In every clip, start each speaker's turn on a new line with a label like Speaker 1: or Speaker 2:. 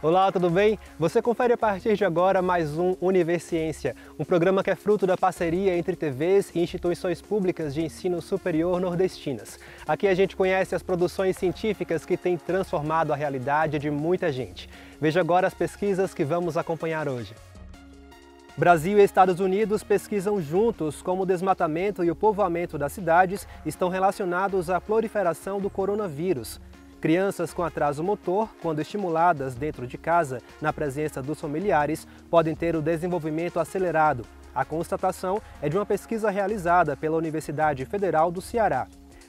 Speaker 1: Olá, tudo bem? Você confere a partir de agora mais um Universiência, um programa que é fruto da parceria entre TVs e instituições públicas de ensino superior nordestinas. Aqui a gente conhece as produções científicas que têm transformado a realidade de muita gente. Veja agora as pesquisas que vamos acompanhar hoje. Brasil e Estados Unidos pesquisam juntos como o desmatamento e o povoamento das cidades estão relacionados à proliferação do coronavírus. Crianças com atraso motor, quando estimuladas dentro de casa, na presença dos familiares, podem ter o desenvolvimento acelerado. A constatação é de uma pesquisa realizada pela Universidade Federal do Ceará.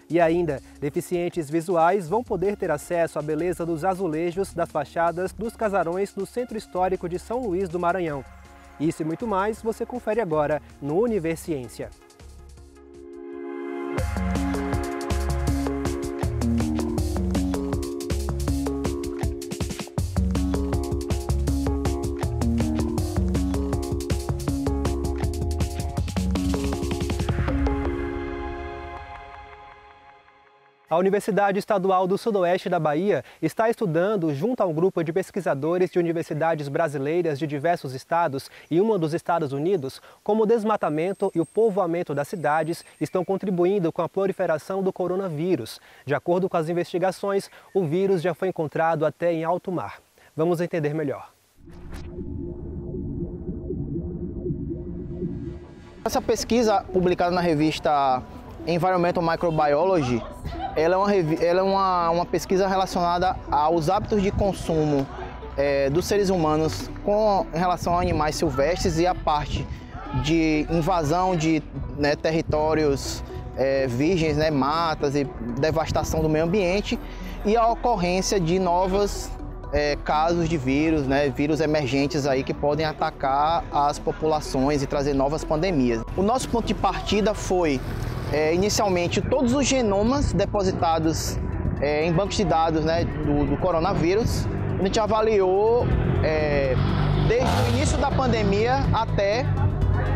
Speaker 1: E ainda, deficientes visuais vão poder ter acesso à beleza dos azulejos das fachadas dos casarões do Centro Histórico de São Luís do Maranhão. Isso e muito mais você confere agora no Universiência. A Universidade Estadual do Sudoeste da Bahia está estudando, junto a um grupo de pesquisadores de universidades brasileiras de diversos estados e uma dos Estados Unidos, como o desmatamento e o povoamento das cidades estão contribuindo com a proliferação do coronavírus. De acordo com as investigações, o vírus já foi encontrado até em alto mar. Vamos entender melhor.
Speaker 2: Essa pesquisa, publicada na revista Environmental Microbiology, ela é uma pesquisa relacionada aos hábitos de consumo dos seres humanos em relação a animais silvestres e a parte de invasão de territórios virgens, matas e devastação do meio ambiente e a ocorrência de novos casos de vírus, vírus emergentes aí que podem atacar as populações e trazer novas pandemias. O nosso ponto de partida foi inicialmente todos os genomas depositados em bancos de dados do coronavírus. A gente avaliou desde o início da pandemia até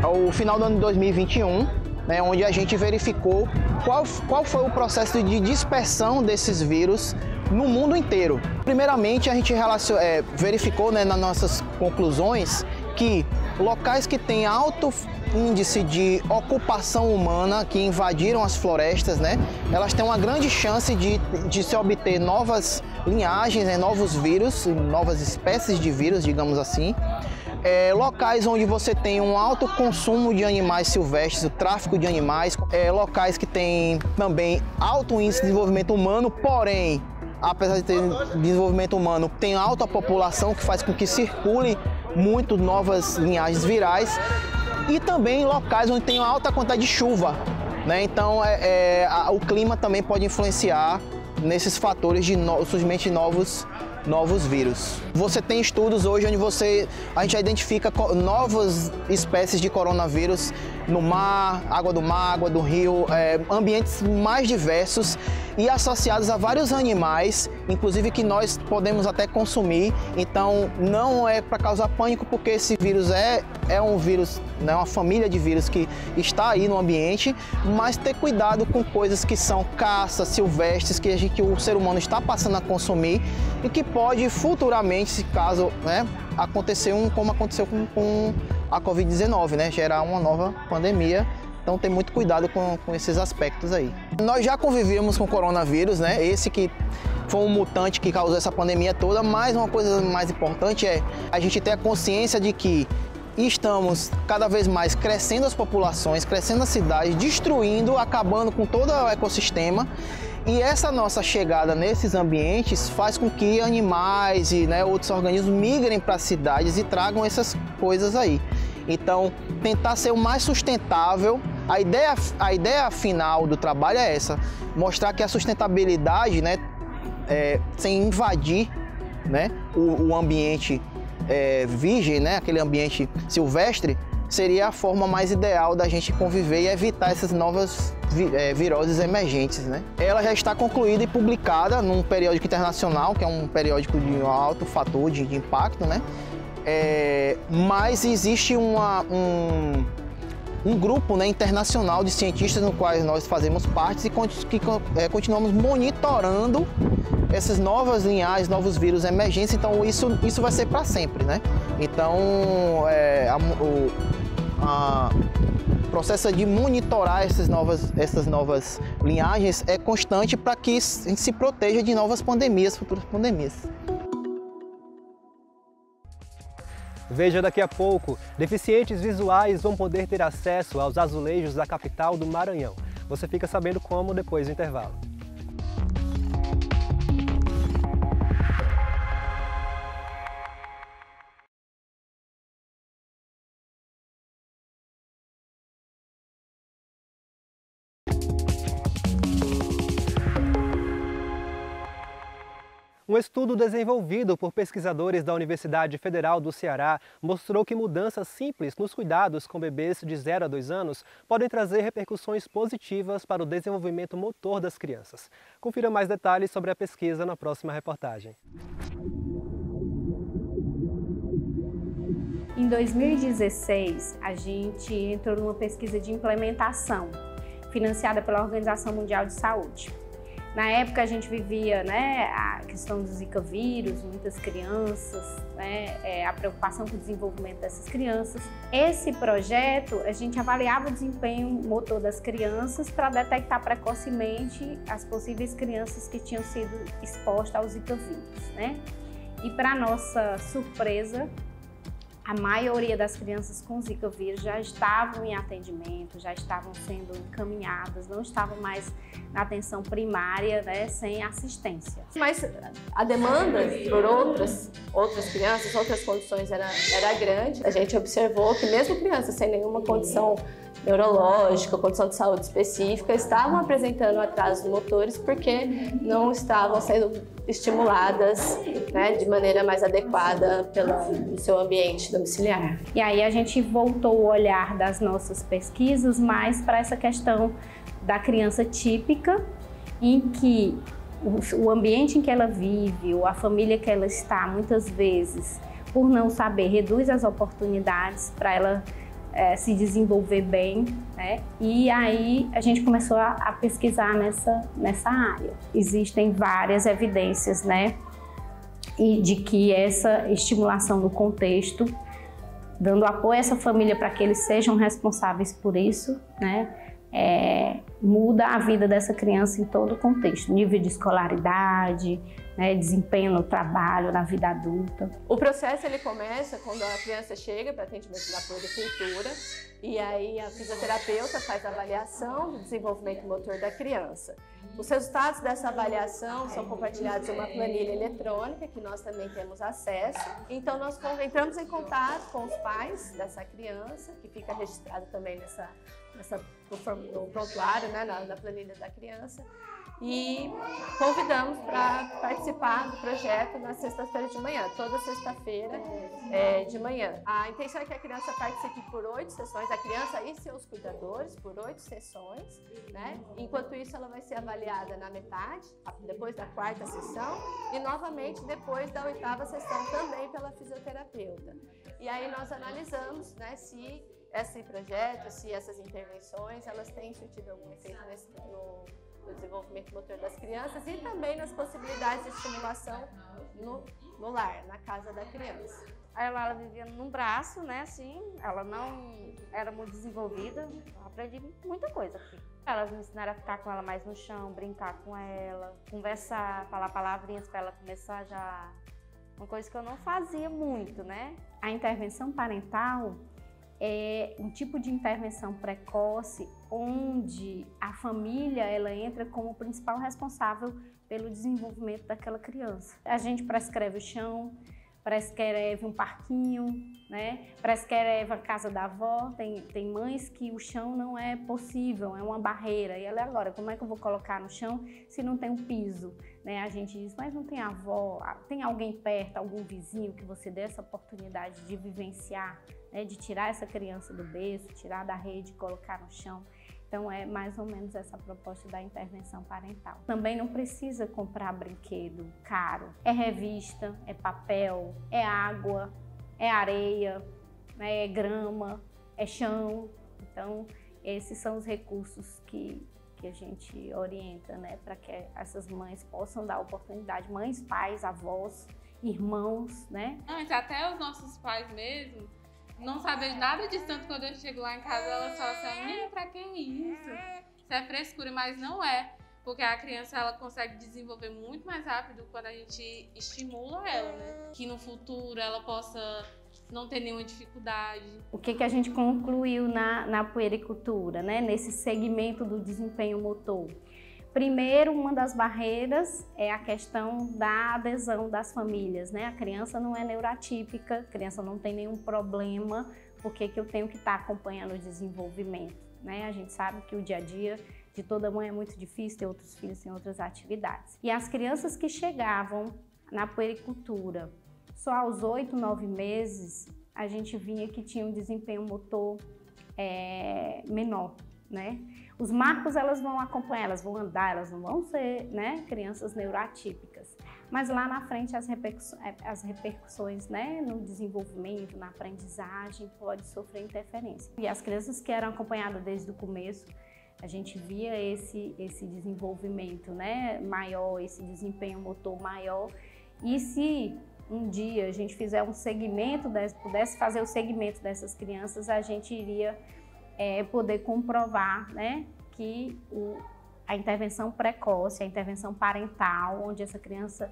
Speaker 2: o final do ano de 2021, onde a gente verificou qual foi o processo de dispersão desses vírus no mundo inteiro. Primeiramente, a gente verificou nas nossas conclusões que locais que têm alto índice de ocupação humana, que invadiram as florestas, elas têm uma grande chance de se obter novas linhagens, novos vírus, novas espécies de vírus, digamos assim. Locais onde você tem um alto consumo de animais silvestres, o tráfico de animais, locais que têm também alto índice de desenvolvimento humano, porém, apesar de ter desenvolvimento humano, tem alta população que faz com que circule muito novas linhagens virais. E também locais onde tem uma alta quantidade de chuva, Então o clima também pode influenciar nesses fatores de surgimento de novos vírus. Você tem estudos hoje onde a gente identifica novas espécies de coronavírus no mar, água do rio, ambientes mais diversos e associados a vários animais, inclusive que nós podemos até consumir. Então não é para causar pânico, porque esse vírus é um vírus, uma família de vírus que está aí no ambiente, mas ter cuidado com coisas que são caças silvestres que o ser humano está passando a consumir e que pode futuramente, se caso acontecer como aconteceu com a Covid-19, gerar uma nova pandemia. Então tem muito cuidado com esses aspectos aí. Nós já convivíamos com o coronavírus, esse que foi um mutante que causou essa pandemia toda, mas uma coisa mais importante é a gente ter a consciência de que estamos cada vez mais crescendo as populações, crescendo as cidades, destruindo, acabando com todo o ecossistema. E essa nossa chegada nesses ambientes faz com que animais e outros organismos migrem para as cidades e tragam essas coisas aí. Então, tentar ser o mais sustentável. A ideia final do trabalho é essa, mostrar que a sustentabilidade, sem invadir o ambiente virgem, aquele ambiente silvestre, seria a forma mais ideal da gente conviver e evitar essas novas viroses emergentes. Ela já está concluída e publicada num periódico internacional, que é um periódico de alto fator de impacto, mas existe um grupo internacional de cientistas no qual nós fazemos parte e que continuamos monitorando essas novas linhagens, novos vírus emergentes, então isso vai ser para sempre, né? Então, o processo de monitorar essas novas linhagens é constante para que a gente se proteja de novas pandemias, futuras pandemias.
Speaker 1: Veja daqui a pouco, deficientes visuais vão poder ter acesso aos azulejos da capital do Maranhão. Você fica sabendo como depois do intervalo. Um estudo desenvolvido por pesquisadores da Universidade Federal do Ceará mostrou que mudanças simples nos cuidados com bebês de 0 a 2 anos podem trazer repercussões positivas para o desenvolvimento motor das crianças. Confira mais detalhes sobre a pesquisa na próxima reportagem.
Speaker 3: Em 2016, a gente entrou numa pesquisa de implementação, financiada pela Organização Mundial de Saúde. Na época a gente vivia, né, a questão do Zika vírus, muitas crianças, né, a preocupação com o desenvolvimento dessas crianças. Esse projeto, a gente avaliava o desempenho motor das crianças para detectar precocemente as possíveis crianças que tinham sido expostas ao Zika vírus, né? E para nossa surpresa, a maioria das crianças com Zika vírus já estavam em atendimento, já estavam sendo encaminhadas, não estavam mais na atenção primária, né, sem assistência.
Speaker 4: Mas a demanda por outras crianças, outras condições era grande. A gente observou que mesmo crianças sem nenhuma condição neurológica, condição de saúde específica, estavam apresentando atrasos motores porque não estavam sendo estimuladas, né, de maneira mais adequada pelo seu ambiente domiciliar.
Speaker 3: E aí a gente voltou o olhar das nossas pesquisas mais para essa questão da criança típica, em que o ambiente em que ela vive, ou a família que ela está, muitas vezes, por não saber, reduz as oportunidades para ela se desenvolver bem, né? E aí a gente começou a pesquisar nessa área. Existem várias evidências, né, e de que essa estimulação do contexto, dando apoio a essa família para que eles sejam responsáveis por isso, né, muda a vida dessa criança em todo o contexto, nível de escolaridade, né, desempenho no trabalho, na vida adulta.
Speaker 4: O processo ele começa quando a criança chega para atendimento da puericultura e aí a fisioterapeuta faz a avaliação do desenvolvimento motor da criança. Os resultados dessa avaliação são compartilhados em uma planilha eletrônica que nós também temos acesso. Então nós entramos em contato com os pais dessa criança, que fica registrado também no prontuário, né, na planilha da criança, e convidamos para participar do projeto na sexta-feira de manhã, toda sexta-feira de manhã. A intenção é que a criança participe por 8 sessões, a criança e seus cuidadores por 8 sessões, né? Enquanto isso ela vai ser avaliada na metade, depois da 4ª sessão e novamente depois da 8ª sessão também pela fisioterapeuta. E aí nós analisamos, né, se esse projeto, se essas intervenções, elas têm surtido algum efeito no desenvolvimento motor das crianças e também nas possibilidades de estimulação no lar, na casa da criança.
Speaker 5: Ela vivia num braço, né, assim, ela não era muito desenvolvida, eu aprendi muita coisa aqui. Elas me ensinaram a ficar com ela mais no chão, brincar com ela, conversar, falar palavrinhas para ela começar já, uma coisa que eu não fazia muito, né?
Speaker 3: A intervenção parental é um tipo de intervenção precoce onde a família ela entra como principal responsável pelo desenvolvimento daquela criança. A gente prescreve o chão, prescreve um parquinho, né? Prescreve a casa da avó. Tem mães que o chão não é possível, é uma barreira. E ela agora, como é que eu vou colocar no chão se não tem um piso? Né? A gente diz, mas não tem avó, tem alguém perto, algum vizinho que você dê essa oportunidade de vivenciar, né? De tirar essa criança do berço, tirar da rede e colocar no chão. Então é mais ou menos essa proposta da intervenção parental. Também não precisa comprar brinquedo caro. É revista, é papel, é água, é areia, né, é grama, é chão. Então esses são os recursos que que a gente orienta, né, para que essas mães possam dar oportunidade, mães, pais, avós, irmãos, né?
Speaker 6: Antes, até os nossos pais mesmo não sabem nada disso, tanto quando eu chego lá em casa, elas falam assim, menina, pra que isso? Isso é frescura, mas não é. Porque a criança, ela consegue desenvolver muito mais rápido quando a gente estimula ela, né? Que no futuro ela possa não ter nenhuma dificuldade.
Speaker 3: O que a gente concluiu na puericultura, né? Nesse segmento do desempenho motor? Primeiro, uma das barreiras é a questão da adesão das famílias, né? A criança não é neuroatípica, a criança não tem nenhum problema, por que eu tenho que estar acompanhando o desenvolvimento, né? A gente sabe que o dia a dia de toda mãe é muito difícil, ter outros filhos em outras atividades. E as crianças que chegavam na puericultura só aos 8, 9 meses, a gente vinha que tinha um desempenho motor menor, né? Os marcos elas vão acompanhar, elas vão andar, elas não vão ser, né, crianças neuroatípicas. Mas lá na frente as repercussões, né, no desenvolvimento, na aprendizagem, pode sofrer interferência. E as crianças que eram acompanhadas desde o começo, a gente via esse desenvolvimento, né, maior, esse desempenho motor maior. E se um dia a gente fizer um segmento, pudesse fazer o segmento dessas crianças, a gente iria poder comprovar, né, que a intervenção precoce, a intervenção parental, onde essa criança,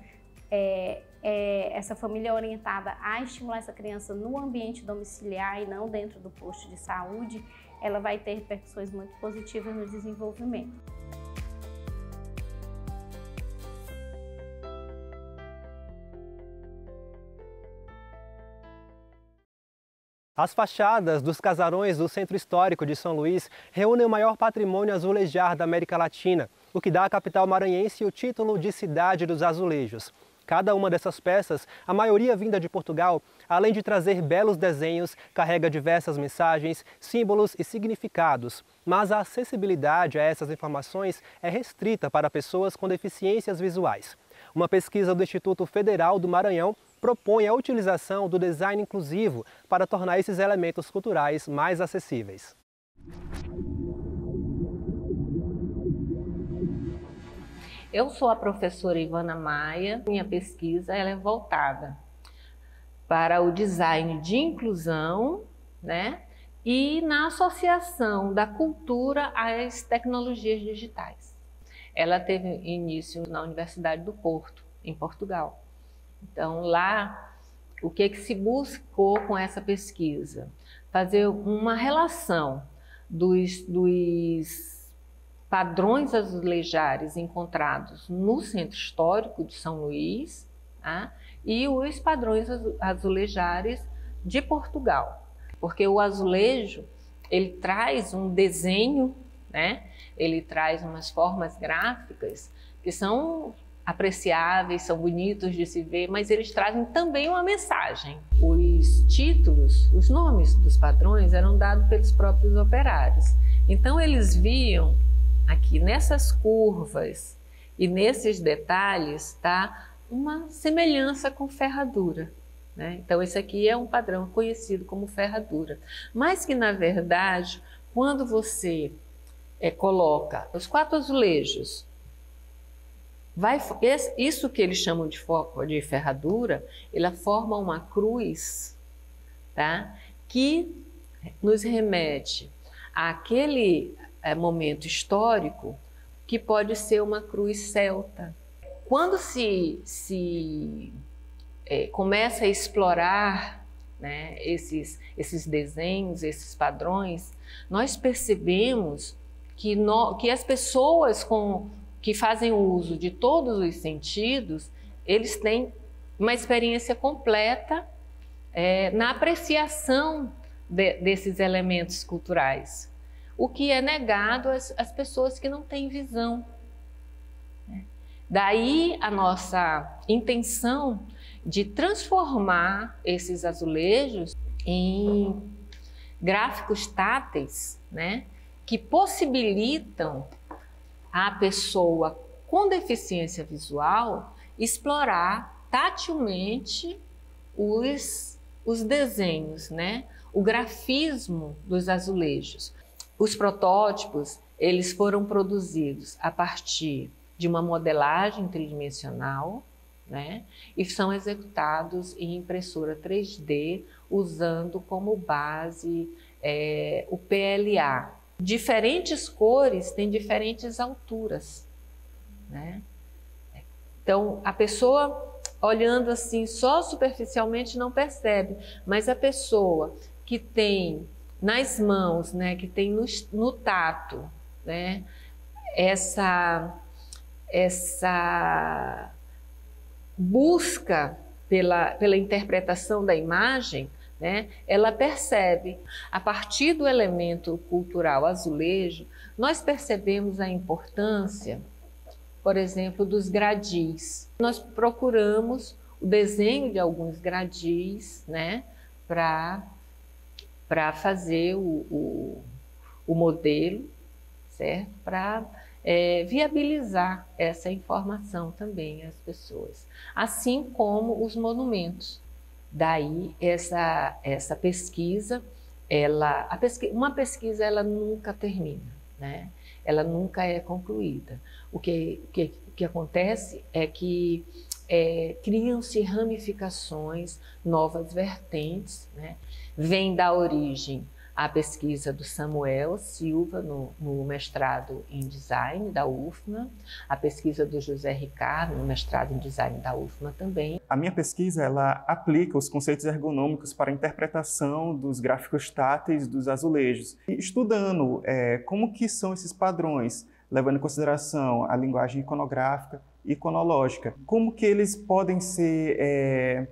Speaker 3: essa família é orientada a estimular essa criança no ambiente domiciliar e não dentro do posto de saúde, ela vai ter repercussões muito positivas no desenvolvimento.
Speaker 1: As fachadas dos casarões do Centro Histórico de São Luís reúnem o maior patrimônio azulejar da América Latina, o que dá à capital maranhense o título de Cidade dos Azulejos. Cada uma dessas peças, a maioria vinda de Portugal, além de trazer belos desenhos, carrega diversas mensagens, símbolos e significados. Mas a acessibilidade a essas informações é restrita para pessoas com deficiências visuais. Uma pesquisa do Instituto Federal do Maranhão propõe a utilização do design inclusivo para tornar esses elementos culturais mais acessíveis.
Speaker 7: Eu sou a professora Ivana Maia. Minha pesquisa ela é voltada para o design de inclusão, né? E na associação da cultura às tecnologias digitais. Ela teve início na Universidade do Porto, em Portugal. Então, lá, o que se buscou com essa pesquisa? Fazer uma relação dos padrões azulejares encontrados no Centro Histórico de São Luís, tá? E os padrões azulejares de Portugal. Porque o azulejo, ele traz um desenho, né? Ele traz umas formas gráficas que são apreciáveis, são bonitos de se ver, mas eles trazem também uma mensagem. Os títulos, os nomes dos padrões eram dados pelos próprios operários. Então eles viam aqui nessas curvas e nesses detalhes, tá, uma semelhança com ferradura, né? Então esse aqui é um padrão conhecido como ferradura, mas que na verdade, quando você coloca os 4 azulejos, isso que eles chamam de ferradura, ela forma uma cruz, tá? Que nos remete àquele momento histórico que pode ser uma cruz celta. Quando se começa a explorar, né, esses desenhos, esses padrões, nós percebemos que as pessoas que fazem uso de todos os sentidos, eles têm uma experiência completa na apreciação desses elementos culturais, o que é negado às pessoas que não têm visão. Daí a nossa intenção de transformar esses azulejos em gráficos táteis, né, que possibilitam a pessoa com deficiência visual explorar tatilmente os desenhos, né? O grafismo dos azulejos. Os protótipos, eles foram produzidos a partir de uma modelagem tridimensional, né? E são executados em impressora 3D, usando como base o PLA. Diferentes cores têm diferentes alturas, né? Então, a pessoa olhando assim só superficialmente não percebe, mas a pessoa que tem nas mãos, né, que tem no tato, né, essa busca pela interpretação da imagem, né, ela percebe. A partir do elemento cultural azulejo, nós percebemos a importância, por exemplo, dos gradis. Nós procuramos o desenho de alguns gradis, né, para fazer o modelo, certo? Para viabilizar essa informação também às pessoas, assim como os monumentos. Daí essa pesquisa, uma pesquisa ela nunca termina, né? Ela nunca é concluída. O que acontece é que criam-se ramificações, novas vertentes, né? Vem da origem a pesquisa do Samuel Silva no mestrado em design da UFMA, a pesquisa do José Ricardo no mestrado em design da UFMA também.
Speaker 8: A minha pesquisa ela aplica os conceitos ergonômicos para a interpretação dos gráficos táteis dos azulejos, estudando como que são esses padrões, levando em consideração a linguagem iconográfica e iconológica, como que eles podem ser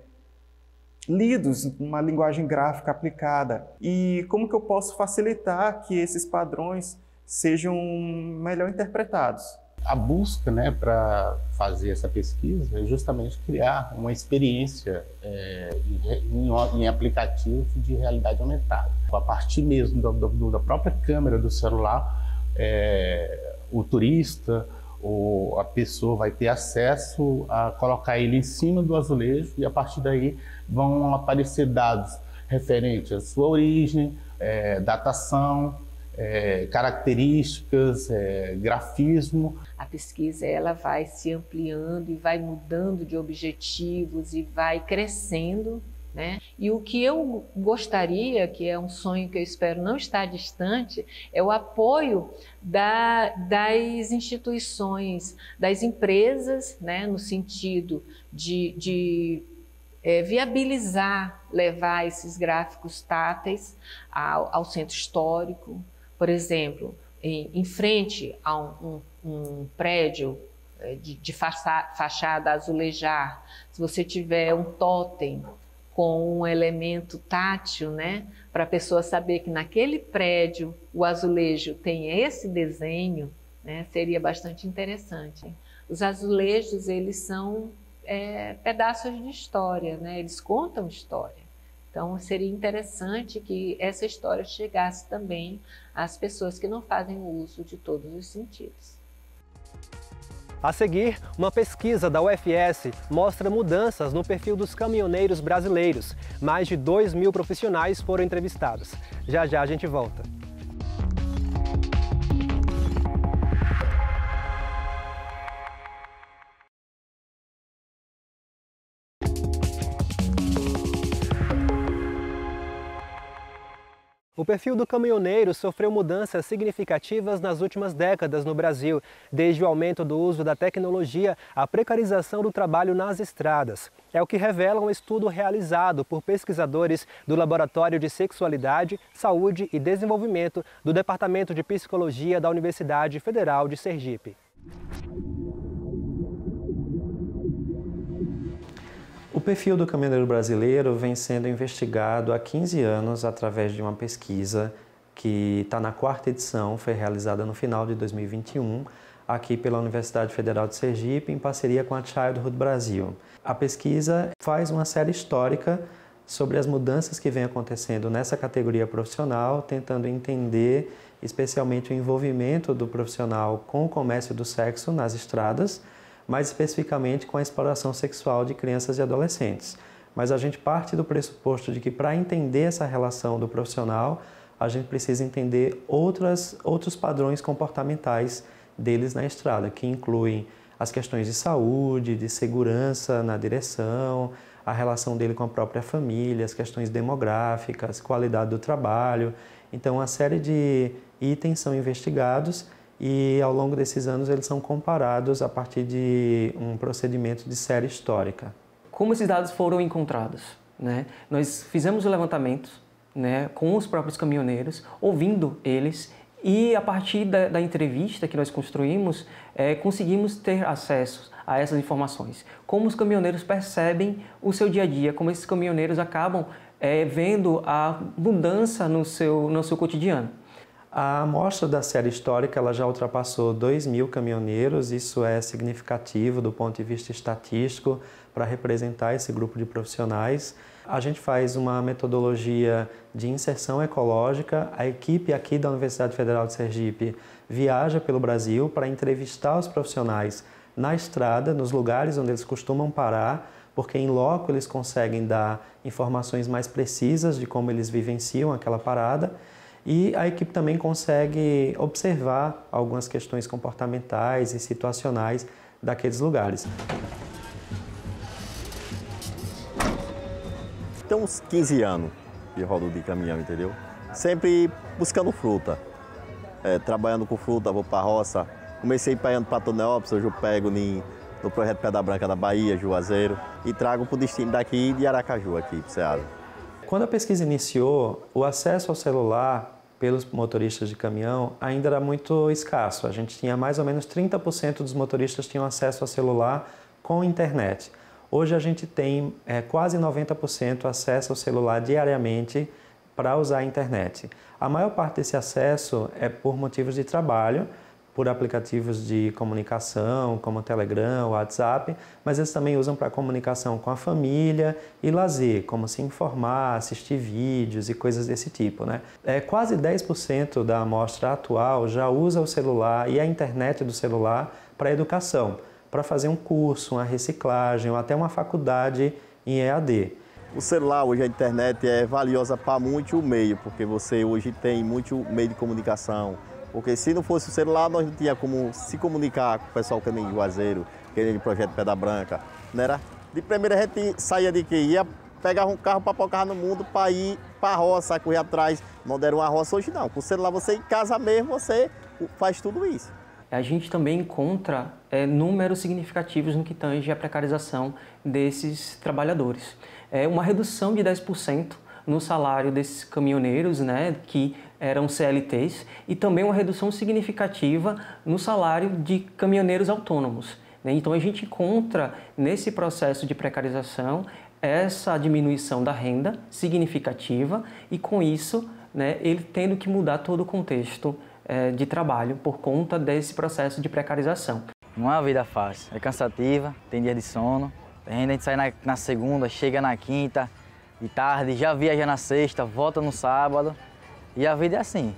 Speaker 8: lidos numa linguagem gráfica aplicada e como que eu posso facilitar que esses padrões sejam melhor interpretados.
Speaker 9: A busca, né, para fazer essa pesquisa é justamente criar uma experiência em aplicativos de realidade aumentada. A partir mesmo da própria câmera do celular, o turista ou a pessoa vai ter acesso a colocar ele em cima do azulejo e a partir daí vão aparecer dados referentes à sua origem, datação, características, grafismo.
Speaker 7: A pesquisa ela vai se ampliando e vai mudando de objetivos e vai crescendo, né? E o que eu gostaria, que é um sonho que eu espero não estar distante, é o apoio das instituições, das empresas, né? No sentido de viabilizar, levar esses gráficos táteis ao centro histórico. Por exemplo, em frente a um prédio de fachada azulejar, se você tiver um tótem com um elemento tátil, né, para a pessoa saber que naquele prédio o azulejo tem esse desenho, né, seria bastante interessante. Os azulejos, eles são pedaços de história, né, eles contam história. Então, seria interessante que essa história chegasse também às pessoas que não fazem uso de todos os sentidos.
Speaker 1: A seguir, uma pesquisa da UFS mostra mudanças no perfil dos caminhoneiros brasileiros. Mais de 2.000 profissionais foram entrevistados. Já já a gente volta. O perfil do caminhoneiro sofreu mudanças significativas nas últimas décadas no Brasil, desde o aumento do uso da tecnologia à precarização do trabalho nas estradas. É o que revela um estudo realizado por pesquisadores do Laboratório de Sexualidade, Saúde e Desenvolvimento do Departamento de Psicologia da Universidade Federal de Sergipe.
Speaker 10: O perfil do caminhoneiro brasileiro vem sendo investigado há 15 anos através de uma pesquisa que está na 4ª edição, foi realizada no final de 2021, aqui pela Universidade Federal de Sergipe, em parceria com a Childhood Brasil. A pesquisa faz uma série histórica sobre as mudanças que vêm acontecendo nessa categoria profissional, tentando entender especialmente o envolvimento do profissional com o comércio do sexo nas estradas, mais especificamente com a exploração sexual de crianças e adolescentes. Mas a gente parte do pressuposto de que para entender essa relação do profissional, a gente precisa entender outros padrões comportamentais deles na estrada, que incluem as questões de saúde, de segurança na direção, a relação dele com a própria família, as questões demográficas, qualidade do trabalho. Então, uma série de itens são investigados e, ao longo desses anos, eles são comparados a partir de um procedimento de série histórica.
Speaker 11: Como esses dados foram encontrados, né? Nós fizemos o levantamento, né, com os próprios caminhoneiros, ouvindo eles, e a partir da entrevista que nós construímos, conseguimos ter acesso a essas informações. Como os caminhoneiros percebem o seu dia a dia, como esses caminhoneiros acabam vendo a mudança no seu cotidiano.
Speaker 10: A amostra da série histórica ela já ultrapassou 2.000 caminhoneiros, isso é significativo do ponto de vista estatístico para representar esse grupo de profissionais. A gente faz uma metodologia de inserção ecológica. A equipe aqui da Universidade Federal de Sergipe viaja pelo Brasil para entrevistar os profissionais na estrada, nos lugares onde eles costumam parar, porque em loco eles conseguem dar informações mais precisas de como eles vivenciam aquela parada. E a equipe também consegue observar algumas questões comportamentais e situacionais daqueles lugares.
Speaker 12: Tem uns 15 anos que rodo de caminhão, entendeu? Sempre buscando fruta. Trabalhando com fruta, vou para a roça. Comecei pegando para Tonelópolis, hoje eu pego no projeto Pedra Branca da Bahia, Juazeiro, e trago para o destino daqui de Aracaju, aqui para o Ceará.
Speaker 10: Quando a pesquisa iniciou, o acesso ao celular pelos motoristas de caminhão ainda era muito escasso. A gente tinha mais ou menos 30% dos motoristas tinham acesso ao celular com internet. Hoje a gente tem quase 90% acesso ao celular diariamente para usar a internet. A maior parte desse acesso é por motivos de trabalho, por aplicativos de comunicação, como o Telegram, o WhatsApp, mas eles também usam para comunicação com a família e lazer, como se informar, assistir vídeos e coisas desse tipo, né? Quase 10% da amostra atual já usa o celular e a internet do celular para educação, para fazer um curso, uma reciclagem ou até uma faculdade em EAD.
Speaker 12: O celular, hoje a internet é valiosa para muito meio, porque você hoje tem muito meio de comunicação. Porque se não fosse o celular, nós não tínhamos como se comunicar com o pessoal que nem de Juazeiro, que nem de Projeto Pedra Branca. Não era? De primeira a gente saía de que ia pegar um carro para pocar no mundo para ir para a roça, correr atrás. Não deram uma roça hoje não. Com o celular você em casa mesmo, você faz tudo isso.
Speaker 11: A gente também encontra números significativos no que tange à precarização desses trabalhadores. Uma redução de 10% no salário desses caminhoneiros, né, que eram CLTs, e também uma redução significativa no salário de caminhoneiros autônomos, né? Então a gente encontra nesse processo de precarização essa diminuição da renda significativa e com isso, né, ele tendo que mudar todo o contexto de trabalho por conta desse processo de precarização.
Speaker 13: Não é uma vida fácil, é cansativa, tem dia de sono, a gente sai na segunda, chega na quinta, de tarde, já viaja na sexta, volta no sábado e a vida é assim.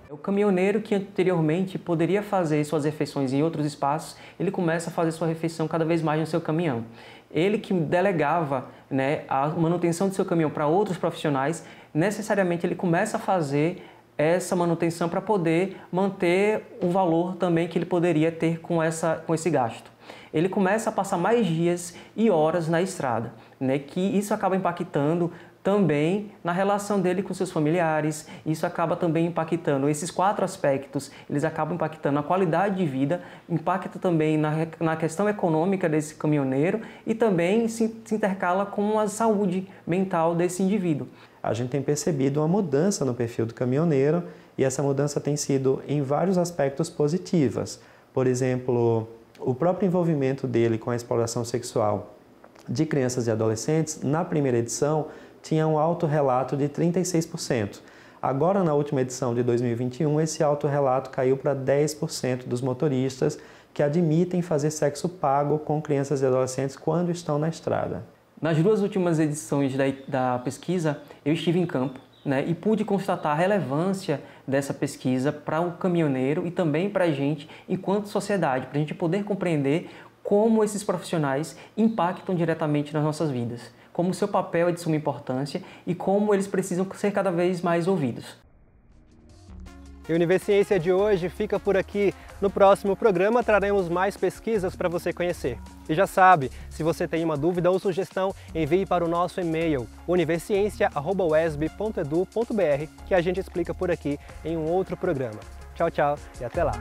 Speaker 11: O caminhoneiro que anteriormente poderia fazer suas refeições em outros espaços, ele começa a fazer sua refeição cada vez mais no seu caminhão. Ele que delegava, né, a manutenção do seu caminhão para outros profissionais, necessariamente ele começa a fazer essa manutenção para poder manter o valor também que ele poderia ter com esse gasto. Ele começa a passar mais dias e horas na estrada, né, que isso acaba impactando também na relação dele com seus familiares, isso acaba também impactando, esses 4 aspectos, eles acabam impactando a qualidade de vida, impacta também na questão econômica desse caminhoneiro e também se intercala com a saúde mental desse indivíduo.
Speaker 10: A gente tem percebido uma mudança no perfil do caminhoneiro e essa mudança tem sido em vários aspectos positivas. Por exemplo, o próprio envolvimento dele com a exploração sexual de crianças e adolescentes, na primeira edição, tinha um autorrelato de 36%. Agora, na última edição de 2021, esse autorrelato caiu para 10% dos motoristas que admitem fazer sexo pago com crianças e adolescentes quando estão na estrada.
Speaker 11: Nas 2 últimas edições da pesquisa, eu estive em campo, né, e pude constatar a relevância dessa pesquisa para o caminhoneiro e também para a gente, enquanto sociedade, para a gente poder compreender como esses profissionais impactam diretamente nas nossas vidas, como o seu papel é de suma importância e como eles precisam ser cada vez mais ouvidos.
Speaker 1: E o Univerciência de hoje fica por aqui. No próximo programa traremos mais pesquisas para você conhecer. E já sabe, se você tem uma dúvida ou sugestão, envie para o nosso e-mail universiencia@uesb.edu.br que a gente explica por aqui em um outro programa. Tchau, tchau e até lá!